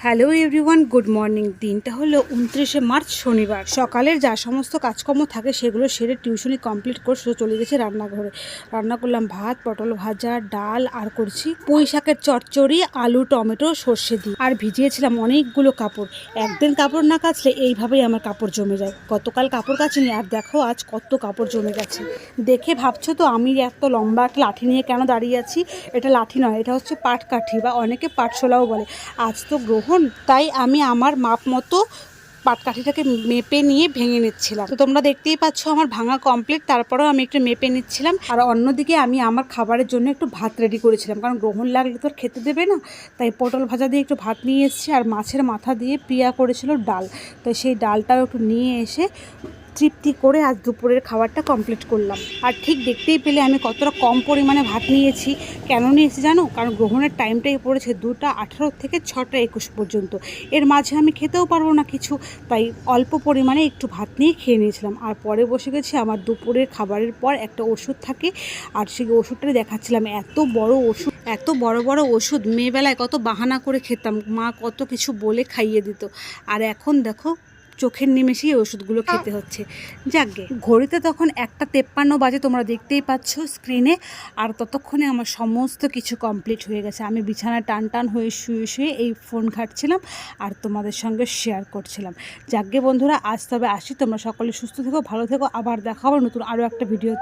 Hello everyone, good morning. দিনটা হলো 29শে March, শনিবার। সকালের যা সমস্ত কাজকর্ম থাকে সেগুলো সেরে টিউশনি কমপ্লিট করে শুধু চলে গেছে রান্নাঘরে। রান্না করলাম ভাত, পটল ভাজা, ডাল, আর করছি পুঁই শাকের চচ্চড়ি, আলু টমেটো সর্ষে দিয়ে। আর ভিজিয়েছিলাম অনেকগুলো কাপড়। একদিন কাপড় না কাচলে এইভাবেই আমার কাপড় জমে যায়। গতকাল কাপড় কাচিনি, আর দেখো আজ কত কাপড় জমে গেছে। দেখে ভাবছো তো আমি এত লম্বা একটা লাঠি নিয়ে কেন দাঁড়িয়ে আছি? এটা লাঠি নয়, এটা হচ্ছে পাটকাঠি, বা অনেকে পাটশোলাও বলে। আজ তো গ্রহণ, তাই আমি আমার মাপ মতো পাটকাঠিটাকে মেপে নিয়ে ভেঙে নিচ্ছিলাম। তো তোমরা দেখতেই পাচ্ছ আমার ভাঙা কমপ্লিট। তারপরেও আমি একটু মেপে নিচ্ছিলাম। আর অন্যদিকে আমি আমার খাবারের জন্য একটু ভাত রেডি করেছিলাম, কারণ গ্রহণ লাগলে তো আর খেতে দেবে না। তাই পটল ভাজা দিয়ে একটু ভাত নিয়ে এসেছি, আর মাছের মাথা দিয়ে প্রিয়া করেছিল ডাল। তো সেই ডালটাও একটু নিয়ে এসে তৃপ্তি করে আজ দুপুরের খাবারটা কমপ্লিট করলাম। আর ঠিক দেখতেই পেলে আমি কতটা কম পরিমাণে ভাত নিয়েছি। কেন নিয়েছি জানো? কারণ গ্রহণের টাইমটাই পড়েছে 2:18 থেকে 6:21 পর্যন্ত। এর মাঝে আমি খেতেও পারবো না কিছু, তাই অল্প পরিমাণে একটু ভাত নিয়ে খেয়ে নিয়েছিলাম। আর পরে বসে গেছি আমার দুপুরের খাবারের পর একটা ওষুধ থাকে, আর সেই ওষুধটা দেখাচ্ছিলাম। এত বড় ওষুধ, এত বড় বড় ওষুধ মেয়েবেলায় কত বাহানা করে খেতাম, মা কত কিছু বলে খাইয়ে দিত। আর এখন দেখো চোখের নিমেষেই ওষুধগুলো খেতে হচ্ছে। যাকগে, ঘড়িতে তখন 1:53 বাজে, তোমরা দেখতেই পাচ্ছ স্ক্রিনে। আর ততক্ষণে আমার সমস্ত কিছু কমপ্লিট হয়ে গেছে। আমি বিছানায় টান টান হয়ে শুয়ে শুয়ে এই ফোন ঘাঁটছিলাম আর তোমাদের সঙ্গে শেয়ার করছিলাম। যাকগে বন্ধুরা, আজ তবে আসি। তোমরা সকলে সুস্থ থেকো, ভালো থেকো। আবার দেখা হবে নতুন আরও একটা ভিডিও।